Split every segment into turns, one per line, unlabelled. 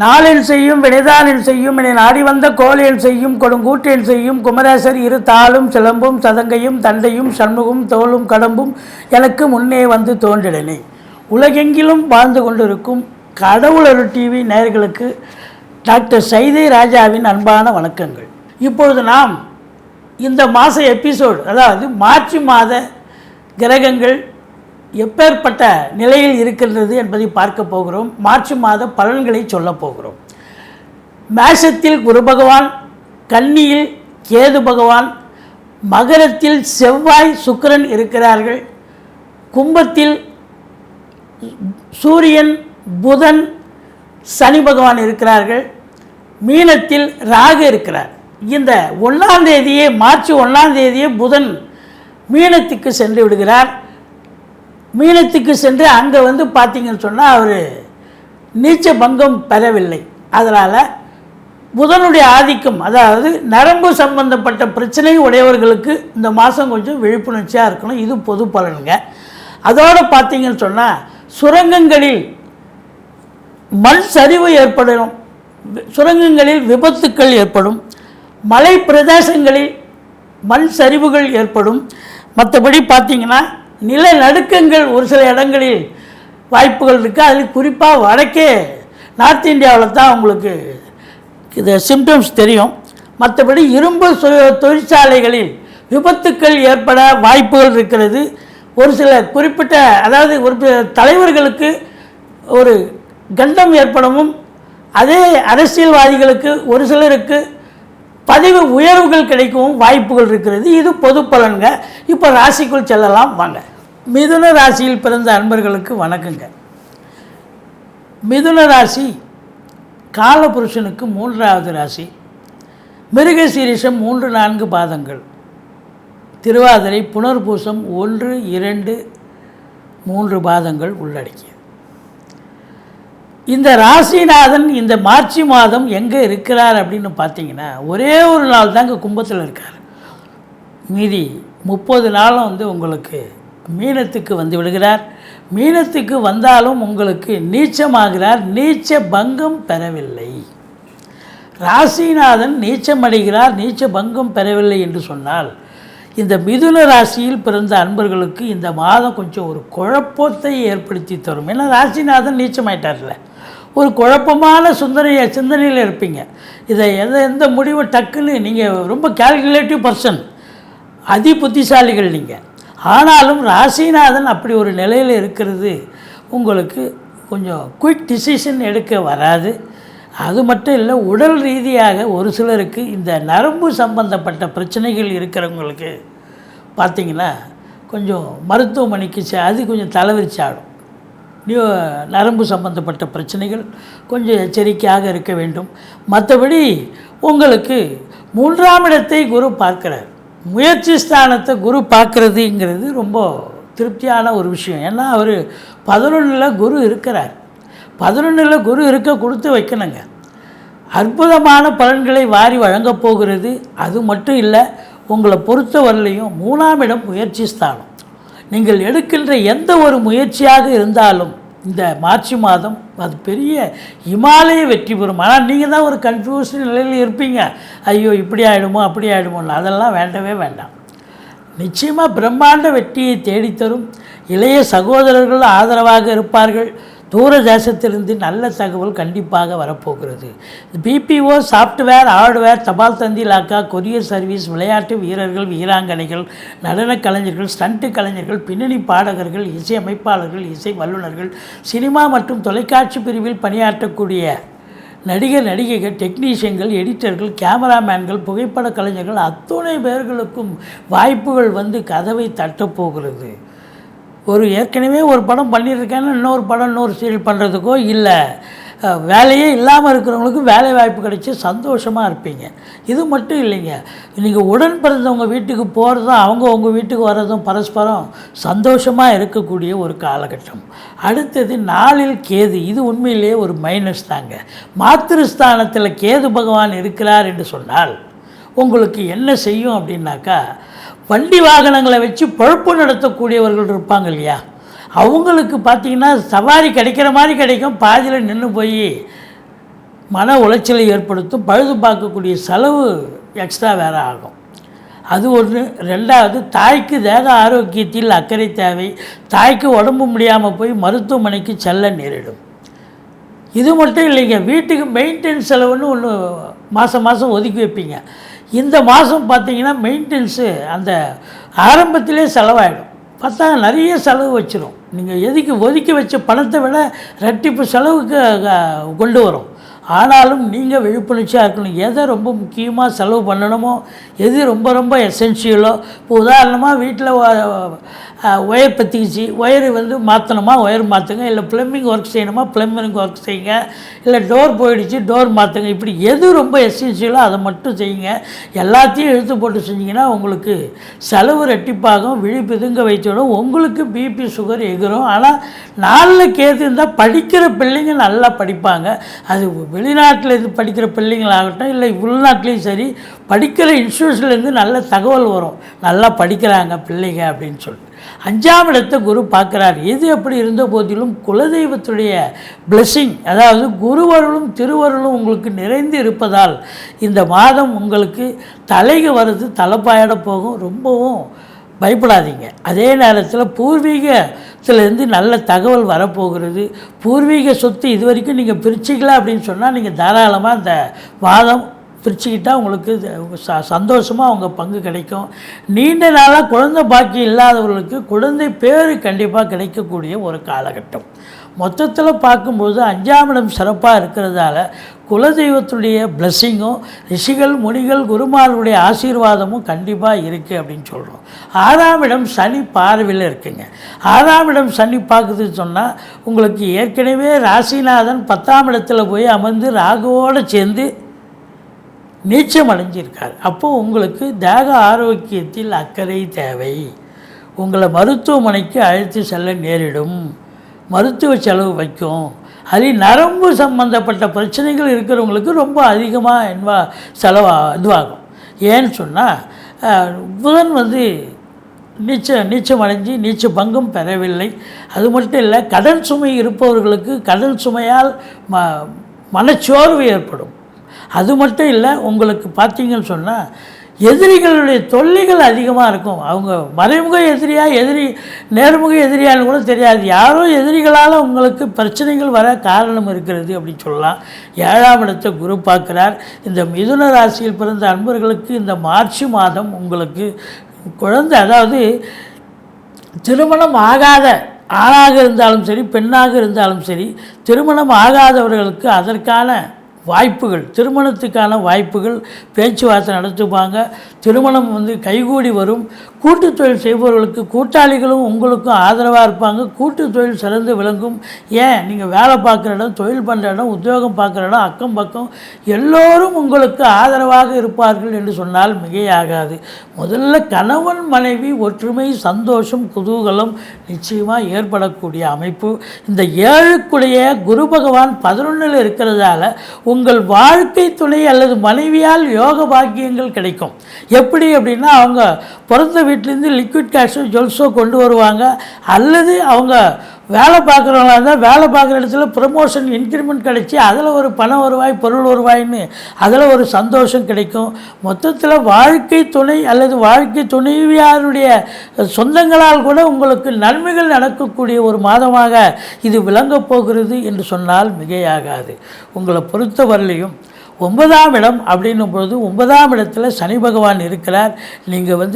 நாளென் செய்யும் வினைதானென் செய்யும் என நாடி வந்த கோலென் செய்யும் கொடுங்கூற்றென் செய்யும் குமரேசர் இரு தாளும் சிலம்பும் சதங்கையும் தண்டையும் சண்முகம் தோளும் கடம்பும் எனக்கு முன்னே வந்து தோன்றிடனே. உலகெங்கிலும் வாழ்ந்து கொண்டிருக்கும் கடவுளர் டிவி நேயர்களுக்கு டாக்டர் சைதை ராஜாவின் அன்பான வணக்கங்கள். இப்பொழுது நாம் இந்த மாத எபிசோடு, அதாவது மார்ச் மாத கிரகங்கள் எப்பேற்பட்ட நிலையில் இருக்கின்றது என்பதை பார்க்க போகிறோம். மார்ச் மாத பலன்களை சொல்ல போகிறோம். மேஷத்தில் குரு பகவான், கன்னியில் கேது பகவான், மகரத்தில் செவ்வாய் சுக்கிரன் இருக்கிறார்கள், கும்பத்தில் சூரியன் புதன் சனி பகவான் இருக்கிறார்கள், மீனத்தில் ராகு இருக்கிறார். இந்த 1ஆம் தேதியே, மார்ச் 1ஆம் தேதியே புதன் மீனத்துக்கு சென்று விடுகிறார். மீனத்துக்கு சென்று அங்கே பார்த்தீங்கன்னு சொன்னால் அவர் நீச்ச பங்கம் பெறவில்லை. அதனால் புதனுடைய ஆதிக்கம், அதாவது நரம்பு சம்பந்தப்பட்ட பிரச்சனை உடையவர்களுக்கு இந்த மாதம் கொஞ்சம் விழிப்புணர்ச்சியாக இருக்கணும். இது பொது பலனுங்க. அதோடு பார்த்தீங்கன்னு சொன்னால் சுரங்கங்களில் மண் சரிவு ஏற்படும், சுரங்கங்களில் விபத்துக்கள் ஏற்படும், மலை பிரதேசங்களில் மண் சரிவுகள் ஏற்படும். மற்றபடி பார்த்திங்கன்னா நிலநடுக்கங்கள் ஒரு சில இடங்களில் வாய்ப்புகள் இருக்குது. அதில் குறிப்பாக வடக்கே நார்த் இந்தியாவில் தான் உங்களுக்கு இது சிம்டம்ஸ் தெரியும். மற்றபடி இரும்பு தொழிற்சாலைகளில் விபத்துக்கள் ஏற்பட வாய்ப்புகள் இருக்கிறது. ஒரு சில குறிப்பிட்ட, அதாவது ஒரு தலைவர்களுக்கு ஒரு கண்டம் ஏற்படவும், அதே அரசியல்வாதிகளுக்கு ஒரு சிலருக்கு பதவி உயர்வுகள் கிடைக்கவும் வாய்ப்புகள் இருக்கிறது. இது பொது பலன்க. இப்போ ராசிக்குள் செல்லலாம் வாங்க. மிதுன ராசியில் பிறந்த அன்பர்களுக்கு வணக்கங்க. மிதுன ராசி காலபுருஷனுக்கு 3வது ராசி. மிருகசீரிஷம் 3-4 பாதங்கள், திருவாதிரை புனர்பூசம் 1-2-3 பாதங்கள் உள்ளடக்கிய இந்த ராசிநாதன் இந்த மார்ச் மாதம் எங்கே இருக்கிறார் அப்படின்னு பார்த்தீங்கன்னா, ஒரே ஒரு நாள் தாங்க கும்பத்தில் இருக்கார். மீதி 30 நாளும் உங்களுக்கு மீனத்துக்கு வந்து விடுகிறார். மீனத்துக்கு வந்தாலும் உங்களுக்கு நீச்சமாகிறார். நீச்ச பங்கம் பெறவில்லை. ராசிநாதன் நீச்சமடைகிறார், நீச்ச பங்கம் பெறவில்லை என்று சொன்னால், இந்த மிதுன ராசியில் பிறந்த அன்பர்களுக்கு இந்த மாதம் கொஞ்சம் ஒரு குழப்பத்தை ஏற்படுத்தி தரும். ஏன்னா ராசிநாதன் நீச்சமாயிட்டார்ல, ஒரு குழப்பமான சிந்தனையில் இருப்பீங்க. இதை எந்த முடிவு டக்குன்னு நீங்கள் ரொம்ப கால்குலேட்டிவ் பர்சன், அதி புத்திசாலிகள் நீங்கள். ஆனாலும் ராசிநாதன் அப்படி ஒரு நிலையில் இருக்கிறது உங்களுக்கு கொஞ்சம் குயிக் டிசிஷன் எடுக்க வராது. அது மட்டும் இல்லை, உடல் ரீதியாக ஒரு சிலருக்கு இந்த நரம்பு சம்பந்தப்பட்ட பிரச்சனைகள் இருக்கிறவங்களுக்கு பார்த்திங்கன்னா கொஞ்சம் மருத்துவமனைக்கு அது கொஞ்சம் தலைவிரிச்சாடும். நரம்பு சம்பந்தப்பட்ட பிரச்சனைகள் கொஞ்சம் எச்சரிக்கையாக இருக்க வேண்டும். மற்றபடி உங்களுக்கு 3ஆம் இடத்தை குரு பார்க்கிறார். முயற்சி ஸ்தானத்தை குரு பார்க்குறதுங்கிறது ரொம்ப திருப்தியான ஒரு விஷயம். ஏன்னா அவர் 11ல் குரு இருக்கிறார். 11ல் குரு இருக்க கொடுத்து வைக்கணுங்க. அற்புதமான பலன்களை வாரி வழங்கப் போகிறது. அது மட்டும் இல்லை, உங்களை பொறுத்தவரையிலையும் 3ஆம் இடம் முயற்சி ஸ்தானம். நீங்கள் எடுக்கின்ற எந்த ஒரு முயற்சியாக இருந்தாலும் இந்த மார்ச் மாதம் அது பெரிய இமாலய வெற்றி பெறும். ஆனால் நீங்கள் தான் ஒரு கன்ஃபியூஷன் நிலையில் இருப்பீங்க. ஐயோ இப்படி ஆகிடுமோ அப்படி ஆகிடுமோன்னு. அதெல்லாம் வேண்டவே வேண்டாம். நிச்சயமாக பிரம்மாண்ட வெற்றியை தேடித்தரும். இளைய சகோதரர்கள் ஆதரவாக இருப்பார்கள். தூர தேசத்திலிருந்து நல்ல தகவல் கண்டிப்பாக வரப்போகிறது. பிபிஓ, சாஃப்ட்வேர், ஹார்ட்வேர், தபால் தந்தி லாக்கா, கொரியர் சர்வீஸ், விளையாட்டு வீரர்கள், வீராங்கனைகள், நடன கலைஞர்கள், ஸ்டண்ட்டு கலைஞர்கள், பின்னணி பாடகர்கள், இசை அமைப்பாளர்கள், இசை வல்லுநர்கள், சினிமா மற்றும் தொலைக்காட்சி பிரிவில் பணியாற்றக்கூடிய நடிகர் நடிகைகள், டெக்னீஷியன்கள், எடிட்டர்கள், கேமராமேன்கள், புகைப்பட கலைஞர்கள் அத்துணை பேர்களுக்கும் வாய்ப்புகள் கதவை தட்டப்போகிறது. ஏற்கனவே ஒரு படம் பண்ணியிருக்கேன்னு இன்னொரு படம் இன்னொரு சீரியல் பண்ணுறதுக்கோ, இல்லை வேலையே இல்லாமல் இருக்கிறவங்களுக்கு வேலை வாய்ப்பு கிடைச்சி சந்தோஷமாக இருப்பீங்க. இது மட்டும் இல்லைங்க, நீங்கள் உடன் பிறந்தவங்க வீட்டுக்கு போகிறதும் அவங்க உங்கள் வீட்டுக்கு வர்றதும் பரஸ்பரம் சந்தோஷமாக இருக்கக்கூடிய ஒரு காலகட்டம். அடுத்தது 4ல் கேது. இது உண்மையிலேயே ஒரு மைனஸ் தாங்க. மாத்திருஸ்தானத்தில் கேது பகவான் இருக்கிறார் என்று சொன்னால் உங்களுக்கு என்ன செய்யும் அப்படின்னாக்கா, வண்டி வாகனங்களை வச்சு பொழப்பு நடத்தக்கூடியவர்கள் இருப்பாங்க இல்லையா, அவங்களுக்கு பார்த்திங்கன்னா சவாரி கிடைக்கிற மாதிரி கிடைக்கும், பாதியில் நின்று போய் மன உளைச்சலை ஏற்படுத்தும், பழுது பார்க்கக்கூடிய செலவு எக்ஸ்ட்ரா வேறு ஆகும். அது ஒன்று. ரெண்டாவது, தாய்க்கு தேக ஆரோக்கியத்தில் அக்கறை தேவை. தாய்க்கு உடம்பு முடியாமல் போய் மருத்துவமனைக்கு செல்ல நேரிடும். இது மட்டும் இல்லைங்க, வீட்டுக்கு மெயின்டெனன்ஸ் செலவுன்னு ஒன்று மாதம் மாதம் ஒதுக்கி வைப்பீங்க. இந்த மாதம் பார்த்தீங்கன்னா மெயின்டெனன்ஸு அந்த ஆரம்பத்திலே செலவாயிடும். பார்த்தா நிறைய செலவு வச்சிடும். நீங்கள் எதுக்கு ஒதுக்கி வச்ச பணத்தை விட ரெட்டிப்பு செலவுக்கு கொண்டு வரும். ஆனாலும் நீங்கள் விழிப்புணர்ச்சியாக இருக்கணும். எதை ரொம்ப முக்கியமாக செலவு பண்ணணுமோ, எது ரொம்ப ரொம்ப எசென்ஷியலோ. இப்போ உதாரணமாக வீட்டில் ஒயர் பற்றிக்கிச்சு, ஒயரு மாற்றணுமா ஒயர் மாற்றுங்க, இல்லை ப்ளம்பிங் ஒர்க் செய்யணுமா ப்ளம்பிங் ஒர்க் செய்யுங்க, இல்லை டோர் போயிடுச்சு டோர் மாற்றுங்க. இப்படி எது ரொம்ப எசென்ஷியலோ அதை மட்டும் செய்யுங்க. எல்லாத்தையும் இழுத்து போட்டு செஞ்சிங்கன்னா உங்களுக்கு செலவு ரெட்டிப்பாகும், விழிப்பு இதுங்க வைத்துவிடும், உங்களுக்கு பிபி சுகர் எகிரும். ஆனால் நாளில் கேது இருந்தால் படிக்கிற பிள்ளைங்க நல்லா படிப்பாங்க. அது வெளிநாட்டில் இருந்து படிக்கிற பிள்ளைங்களாகட்டும், இல்லை உள்நாட்டிலையும் சரி, படிக்கிற இன்ஸ்டியூஷன்லேருந்து நல்ல தகவல் வரும், நல்லா படிக்கிறாங்க பிள்ளைங்க அப்படின்னு சொல்லிட்டு. 5ஆம் இடத்தை குரு பார்க்குறார். எது எப்படி இருந்த போதிலும் குலதெய்வத்துடைய பிளெஸ்ஸிங், அதாவது குருவருளும் திருவருளும் உங்களுக்கு நிறைந்து இருப்பதால் இந்த மாதம் உங்களுக்கு தலைக்கு வருது, தலைப்பாயிட போகும். ரொம்பவும் பயப்படாதீங்க. அதே நேரத்தில் பூர்வீகத்திலேருந்து நல்ல தகவல் வரப்போகிறது. பூர்வீக சொத்து இது வரைக்கும் நீங்கள் பிரிச்சிக்கல அப்படின்னு சொன்னால் நீங்கள் தாராளமாக இந்த மாதம் பிரிச்சுக்கிட்டால் உங்களுக்கு சந்தோஷமாக அவங்க பங்கு கிடைக்கும். நீண்ட நாளாக குழந்தை பாக்கியம் இல்லாதவர்களுக்கு குழந்தை பேர் கண்டிப்பாக கிடைக்கக்கூடிய ஒரு காலகட்டம். மொத்தத்தில் பார்க்கும்போது 5ஆம் இடம் சிறப்பாக இருக்கிறதால குலதெய்வத்துடைய பிளெஸ்ஸிங்கும், ரிஷிகள் முனிகள் குருமார்களுடைய ஆசீர்வாதமும் கண்டிப்பாக இருக்குது அப்படின்னு சொல்கிறோம். 6ஆம் இடம் சனி பார்வையில் இருக்குங்க. 6ஆம் இடம் சனி பார்க்குதுன்னு சொன்னால் உங்களுக்கு ஏற்கனவே ராசிநாதன் 10ஆம் இடத்துல போய் அமர்ந்து ராகுவோடு சேர்ந்து நீச்சம் அடைஞ்சிருக்கார். அப்போது உங்களுக்கு தேக ஆரோக்கியத்தில் அக்கறை தேவை. உங்களை மருத்துவமனைக்கு அழைத்து செல்ல நேரிடும், மருத்துவ செலவு வைக்கும். அது நரம்பு சம்பந்தப்பட்ட பிரச்சனைகள் இருக்கிறவங்களுக்கு ரொம்ப அதிகமாக இதுவாகும். ஏன்னு சொன்னால் புதன் நீச்சம் அடைஞ்சு நீச்ச பங்கும் பெறவில்லை. அது மட்டும் இல்லை, கடல் சுமை இருப்பவர்களுக்கு கடல் சுமையால் மனச்சோர்வு ஏற்படும். அது மட்டும் இல்லை, உங்களுக்கு பார்த்தீங்கன்னு சொன்னால் எதிரிகளுடைய தொல்லைகள் அதிகமாக இருக்கும். அவங்க மறைமுக நேர்முக எதிரியான்னு கூட தெரியாது. யாரோ எதிரிகளால் உங்களுக்கு பிரச்சனைகள் வர காரணம் இருக்கிறது அப்படின்னு சொல்லலாம். 7ஆம் இடத்தை குரு பார்க்குறார். இந்த மிதுன ராசியில் பிறந்த அன்பர்களுக்கு இந்த மார்ச் மாதம் உங்களுக்கு குழந்தை, அதாவது திருமணம் ஆகாத ஆணாக இருந்தாலும் சரி பெண்ணாக இருந்தாலும் சரி, திருமணம் ஆகாதவர்களுக்கு அதற்கான வாய்ப்புகள், திருமணத்துக்கான வாய்ப்புகள் பேச்சுவார்த்தை நடத்துவாங்க. திருமணம் கைகூடி வரும். கூட்டு தொழில் செய்பவர்களுக்கு கூட்டாளிகளும் உங்களுக்கும் ஆதரவாக இருப்பாங்க. கூட்டு தொழில் சிறந்து விளங்கும். ஏன், நீங்கள் வேலை பார்க்குற இடம், தொழில் பண்ணுற இடம், உத்தியோகம் பார்க்குற இடம், அக்கம் பக்கம் எல்லோரும் உங்களுக்கு ஆதரவாக இருப்பார்கள் என்று சொன்னால் மிகையாகாது. முதல்ல கணவன் மனைவி ஒற்றுமை, சந்தோஷம், குதூகலம் நிச்சயமாக ஏற்படக்கூடிய அமைப்பு. இந்த 7க்குடைய குரு பகவான் 11ல் இருக்கிறதால உங்கள் வாழ்க்கை துணை அல்லது மனைவியால் யோக பாக்கியங்கள் கிடைக்கும். எப்படி அப்படின்னா, அவங்க பிறந்த வீட்டிலேருந்து லிக்விட் கேஷோ ஜுவல்ஸோ கொண்டு வருவாங்க. அல்லது அவங்க வேலை பார்க்குறவங்களா இருந்தால் வேலை பார்க்குற இடத்துல ப்ரமோஷன் இன்க்ரிமெண்ட் கிடைச்சி அதில் ஒரு பண வருவாய் பொருள் வருவாயின்னு அதில் ஒரு சந்தோஷம் கிடைக்கும். மொத்தத்தில் வாழ்க்கை துணை அல்லது வாழ்க்கை துணைவியாருடைய சொந்தங்களால் கூட உங்களுக்கு நன்மைகள் நடக்கக்கூடிய ஒரு மாதமாக இது விளங்கப் போகிறது என்று சொன்னால் மிகையாகாது. உங்களை பொறுத்தவரையிலையும் 9ஆம் இடம் அப்படின்னும் பொழுது 9ஆம் இடத்துல சனி பகவான் இருக்கிறார். நீங்கள்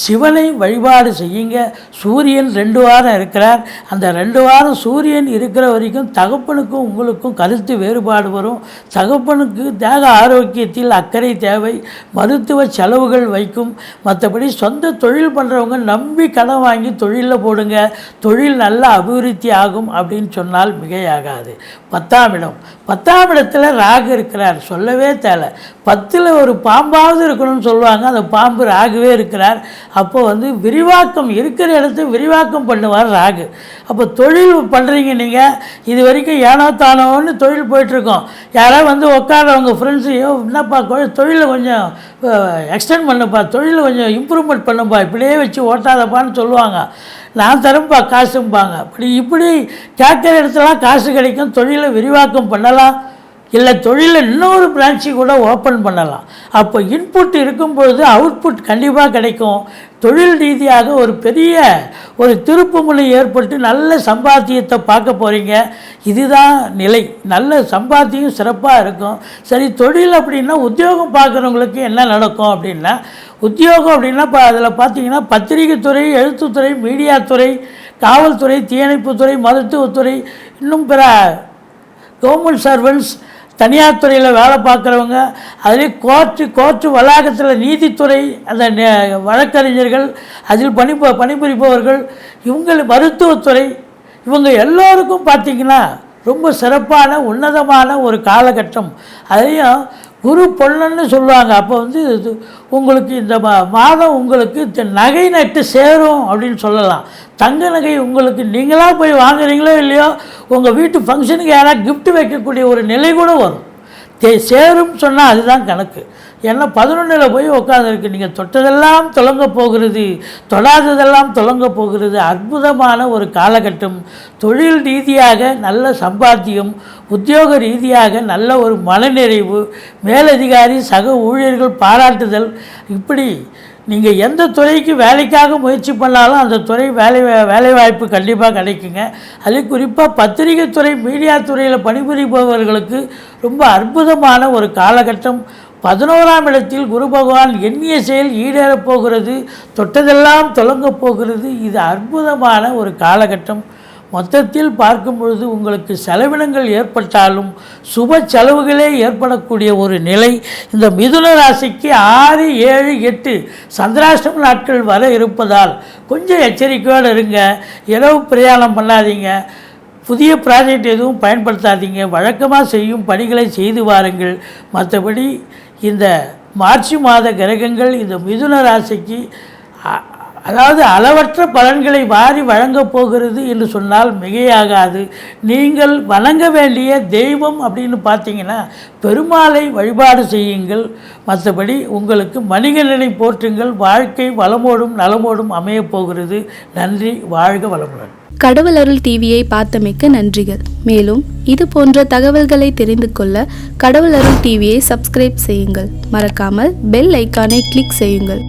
சிவனை வழிபாடு செய்யுங்க. சூரியன் 2 வாரம் இருக்கிறார். அந்த 2 வாரம் சூரியன் இருக்கிற வரைக்கும் தகப்பனுக்கும் உங்களுக்கும் கருத்து வேறுபாடு வரும். தகப்பனுக்கு தேக ஆரோக்கியத்தில் அக்கறை தேவை, மருத்துவ செலவுகள் வைக்கும். மற்றபடி சொந்த தொழில் பண்ணுறவங்க நம்பி கடன் வாங்கி தொழிலில் போடுங்க, தொழில் நல்ல அபிவிருத்தி ஆகும் அப்படின்னு சொன்னால் மிகையாகாது. 10ஆம் இடம், 10ஆம் இடத்துல ராகு இருக்கிறார். சொல்லவே தேவை. 10ல் ஒரு பாம்பாவது இருக்கணும்னு சொல்லுவாங்க. அந்த பாம்பு ராகுவே இருக்கிறார். அப்போது விரிவாக்கம் இருக்கிற இடத்த விரிவாக்கம் பண்ணுவார் ராகு. அப்போ தொழில் பண்ணுறீங்க நீங்கள், இது வரைக்கும் ஏனோ தானோன்னு தொழில் போயிட்டுருக்கோம். யாராவது உட்காரவங்க ஃப்ரெண்ட்ஸு, என்னப்பா தொழிலை கொஞ்சம் எக்ஸ்டெண்ட் பண்ணுப்பா, தொழிலை கொஞ்சம் இம்ப்ரூவ்மெண்ட் பண்ணுப்பா, இப்படியே வச்சு ஓட்டாதப்பான்னு சொல்லுவாங்க. நான் தரப்பா காசும்பாங்க. இப்படி கேட்குற இடத்துலாம் காசு கிடைக்கும். தொழிலை விரிவாக்கம் பண்ணலாம். இல்லை தொழிலில் இன்னொரு பிரான்ச்சு கூட ஓப்பன் பண்ணலாம். அப்போ இன்புட் இருக்கும் பொழுது அவுட்புட் கண்டிப்பாக கிடைக்கும். தொழில் ரீதியாக ஒரு பெரிய ஒரு திருப்புமுனை ஏற்பட்டு நல்ல சம்பாத்தியத்தை பார்க்க போகிறீங்க. இதுதான் நிலை. நல்ல சம்பாத்தியம் சிறப்பாக இருக்கும். சரி, தொழில் அப்படின்னா உத்தியோகம் பார்க்குறவங்களுக்கு என்ன நடக்கும் அப்படின்னா, உத்தியோகம் அப்படின்னா இப்போ அதில் பார்த்தீங்கன்னா பத்திரிகை துறை, எழுத்துத்துறை, மீடியா துறை, காவல்துறை, தீயணைப்புத்துறை, மருத்துவத்துறை, இன்னும் பிற கவர்மெண்ட் சர்வன்ட்ஸ், தனியார் துறையில் வேலை பார்க்குறவங்க, அதிலே கோர்ட்டு வளாகத்தில் நீதித்துறை, அந்த வழக்கறிஞர்கள், அதில் பணிபுரிப்பவர்கள், இவங்க மருத்துவத்துறை, இவங்க எல்லோருக்கும் பார்த்திங்கன்னா ரொம்ப சிறப்பான உன்னதமான ஒரு காலகட்டம். அதையும் குரு பொன்னன்னு சொல்லுவாங்க. அப்போ உங்களுக்கு இந்த மாதம் உங்களுக்கு நகை நட்டு சேரும் அப்படின்னு சொல்லலாம். தங்க நகை உங்களுக்கு நீங்களாக போய் வாங்குறீங்களோ இல்லையோ, உங்கள் வீட்டு ஃபங்க்ஷனுக்கு யாராவது கிஃப்ட் வைக்கக்கூடிய ஒரு நிலை கூட வரும். சேரும் சொன்னால் அதுதான் கணக்கு. ஏன்னா 11ல் போய் உட்காந்துருக்கு. நீங்கள் தொட்டதெல்லாம் தொடங்க போகிறது, தொடாததெல்லாம் தொடங்க போகிறது. அற்புதமான ஒரு காலகட்டம். தொழில் ரீதியாக நல்ல சம்பாத்தியம், உத்தியோக ரீதியாக நல்ல ஒரு மனநிறைவு, மேலதிகாரி சக ஊழியர்கள் பாராட்டுதல், இப்படி நீங்கள் எந்த துறைக்கு வேலைக்காக முயற்சி பண்ணாலும் அந்த துறை வேலைவாய்ப்பு கண்டிப்பாக கிடைக்குங்க. அது குறிப்பாக பத்திரிகை துறை, மீடியா துறையில் பணிபுரிபவர்களுக்கு ரொம்ப அற்புதமான ஒரு காலகட்டம். 11ஆம் இடத்தில் குரு பகவான் எண்ணிய செயல் ஈடேறப் போகிறது, தொட்டதெல்லாம் தொடங்கப் போகிறது. இது அற்புதமான ஒரு காலகட்டம். மொத்தத்தில் பார்க்கும் பொழுது உங்களுக்கு செலவினங்கள் ஏற்பட்டாலும் சுப செலவுகளே ஏற்படக்கூடிய ஒரு நிலை இந்த மிதுன ராசிக்கு 6, 7, 8 சந்திராஷ்டம நாட்கள் வர இருப்பதால் கொஞ்சம் எச்சரிக்கையோடு இருங்க. இரவு பிரயாணம் பண்ணாதீங்க. புதிய ப்ராஜெக்ட் எதுவும் பயன்படுத்தாதீங்க. வழக்கமாக செய்யும் பணிகளை செய்து வாருங்கள். மற்றபடி இந்த மார்ச் மாத கிரகங்கள் இந்த மிதுன ராசிக்கு அதாவது அளவற்ற பலன்களை வாரி வழங்கப் போகிறது என்று சொன்னால் மிகையாகாது. நீங்கள் வணங்க வேண்டிய தெய்வம் அப்படின்னு பார்த்தீங்கன்னா பெருமாளை வழிபாடு செய்யுங்கள். மற்றபடி உங்களுக்கு மனிதனை போற்றுங்கள். வாழ்க்கை வளமோடும் நலமோடும் அமையப் போகிறது. நன்றி. வாழ்க வளமுடன்.
கடவுள் அருள் டிவியை பார்த்தமைக்கு நன்றிகள். மேலும் இது போன்ற தகவல்களை தெரிந்து கொள்ள கடவுள் அருள் டிவியை சப்ஸ்கிரைப் செய்யுங்கள். மறக்காமல் பெல் ஐக்கானை கிளிக் செய்யுங்கள்.